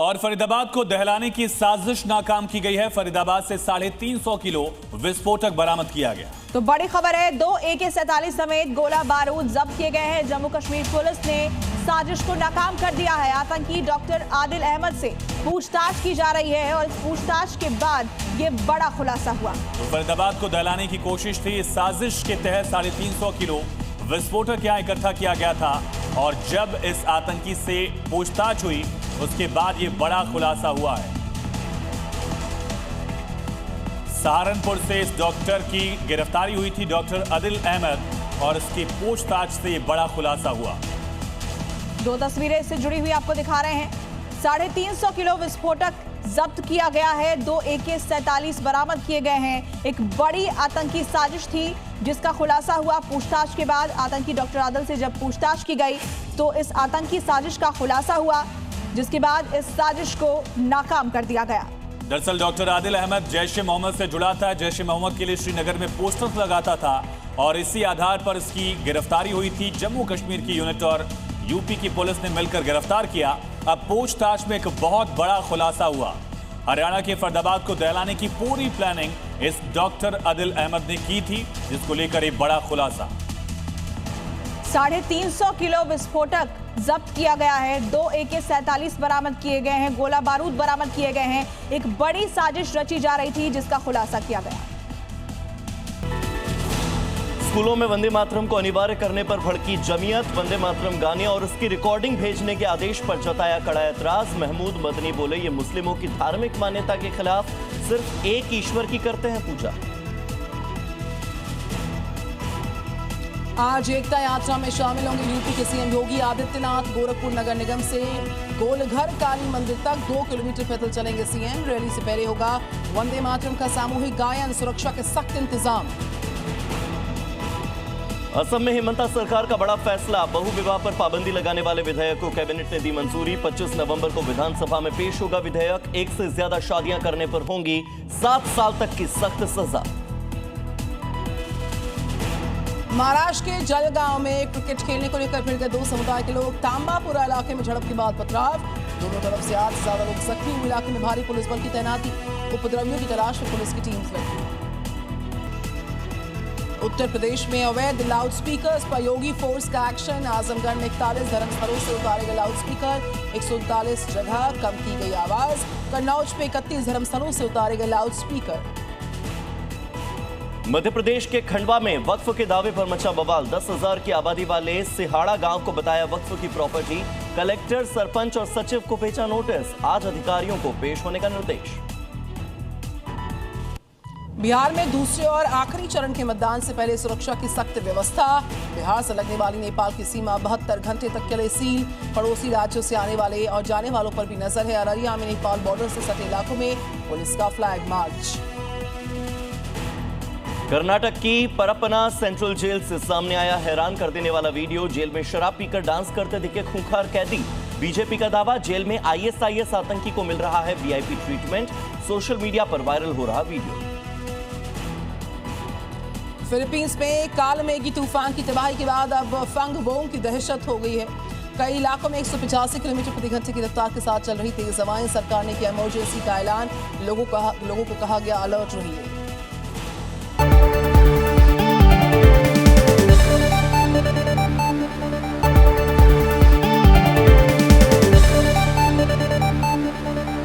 और फरीदाबाद को दहलाने की साजिश नाकाम की गई है। फरीदाबाद से 350 किलो विस्फोटक बरामद किया गया। तो बड़ी खबर है, 2 AK-47 समेत गोला बारूद जब्त किए गए हैं। जम्मू कश्मीर पुलिस ने साजिश को नाकाम कर दिया है। आतंकी डॉक्टर आदिल अहमद से पूछताछ की जा रही है और इस पूछताछ के बाद ये बड़ा खुलासा हुआ। तो फरीदाबाद को दहलाने की कोशिश थी। इस साजिश के तहत 350 किलो विस्फोटक यहां इकट्ठा किया गया था और जब इस आतंकी से पूछताछ हुई उसके बाद ये बड़ा खुलासा हुआ है। सहारनपुर से इस डॉक्टर की गिरफ्तारी हुई थी, डॉक्टर आदिल अहमद, और इसकी पूछताछ से ये बड़ा खुलासा हुआ। 2 तस्वीरें इससे जुड़ी हुई आपको दिखा रहे हैं। 350 किलो विस्फोटक जब्त किया गया है। 2 AK-47 बरामद किए गए हैं। एक बड़ी आतंकी साजिश थी जिसका खुलासा हुआ पूछताछ के बाद। आतंकी डॉक्टर आदिल से जब पूछताछ की गई तो इस आतंकी साजिश का खुलासा हुआ, जिसके बाद इस साजिश को नाकाम कर दिया गया। दरअसल डॉक्टर आदिल अहमद जैश-ए मोहम्मद से जुड़ा था। जैश-ए मोहम्मद के लिए श्रीनगर में पोस्टर्स लगाता था और इसी आधार पर इसकी गिरफ्तारी हुई थी। जम्मू कश्मीर की यूनिट और यूपी की पुलिस ने मिलकर गिरफ्तार किया। अब पूछताछ में एक बहुत बड़ा खुलासा हुआ। हरियाणा के फरीदाबाद को दहलाने की पूरी प्लानिंग इस डॉक्टर आदिल अहमद ने की थी, जिसको लेकर एक बड़ा खुलासा। 350 किलो विस्फोटक जब्त किया गया है। 2 AK-47 बरामद किए गए हैं। गोला बारूद बरामद किए गए हैं। एक बड़ी साजिश रची जा रही थी जिसका खुलासा किया गया। स्कूलों में वंदे मातरम को अनिवार्य करने पर भड़की जमीयत। वंदे मातरम गाने और उसकी रिकॉर्डिंग भेजने के आदेश पर जताया कड़ा एतराज। महमूद मदनी बोले, ये मुस्लिमों की धार्मिक मान्यता के खिलाफ, सिर्फ एक ईश्वर की करते हैं पूजा। आज एकता यात्रा में शामिल होंगे यूपी के सीएम योगी आदित्यनाथ। गोरखपुर नगर निगम से गोलघर काली मंदिर तक 2 किलोमीटर पैदल चलेंगे सीएम। रैली से पहले होगा वंदे मातरम का सामूहिक गायन। सुरक्षा के सख्त इंतजाम। असम में हिमंता सरकार का बड़ा फैसला। बहुविवाह पर पाबंदी लगाने वाले विधेयक को कैबिनेट ने दी मंजूरी। 25 नवंबर को विधानसभा में पेश होगा विधेयक। 1 से ज्यादा शादियां करने पर होंगी 7 साल तक की सख्त सजा। महाराष्ट्र के जलगांव में क्रिकेट खेलने को लेकर भिड़ गए 2 समुदाय के लोग। तांबापुरा इलाके में झड़प के बाद पथराव। दोनों तरफ से 8 से ज्यादा लोग जख्मी हुए। इलाके में भारी पुलिस बल की तैनाती। उपद्रवियों की तलाश में पुलिस की टीम लगी। उत्तर प्रदेश में अवैध लाउडस्पीकर्स पर योगी फोर्स का एक्शन। आजमगढ़ में 41 धर्मस्थलों से उतारे गए लाउडस्पीकर। 139 जगह कम की गई आवाज। कन्नौज में 31 धर्मस्थलों से उतारे गए लाउडस्पीकर। मध्य प्रदेश के खंडवा में वक्फ के दावे पर मचा बवाल। 10,000 की आबादी वाले सिहाड़ा गांव को बताया वक्फ की प्रॉपर्टी। कलेक्टर, सरपंच और सचिव को भेजा नोटिस। आज अधिकारियों को पेश होने का निर्देश। बिहार में दूसरे और आखिरी चरण के मतदान से पहले सुरक्षा की सख्त व्यवस्था। बिहार से लगने वाली नेपाल की सीमा 72 घंटे तक के लिए सील। पड़ोसी राज्यों से आने वाले और जाने वालों पर भी नजर है। अररिया में नेपाल बॉर्डर से सटे इलाकों में पुलिस का फ्लैग मार्च। कर्नाटक की परप्पना सेंट्रल जेल से सामने आया हैरान कर देने वाला वीडियो। जेल में शराब पीकर डांस करते दिखे खूंखार कैदी। बीजेपी का दावा, जेल में ISIS आतंकी को मिल रहा है VIP ट्रीटमेंट। सोशल मीडिया पर वायरल हो रहा वीडियो। फिलीपींस में काल मेघी तूफान की तबाही के बाद अब फंगबोंग की दहशत हो गई है। कई इलाकों में 185 किलोमीटर प्रति घंटे की रफ्तार के साथ चल रही तेज हवाएं। सरकार ने किया इमरजेंसी का ऐलान। लोगों को कहा गया अलर्ट रहिए।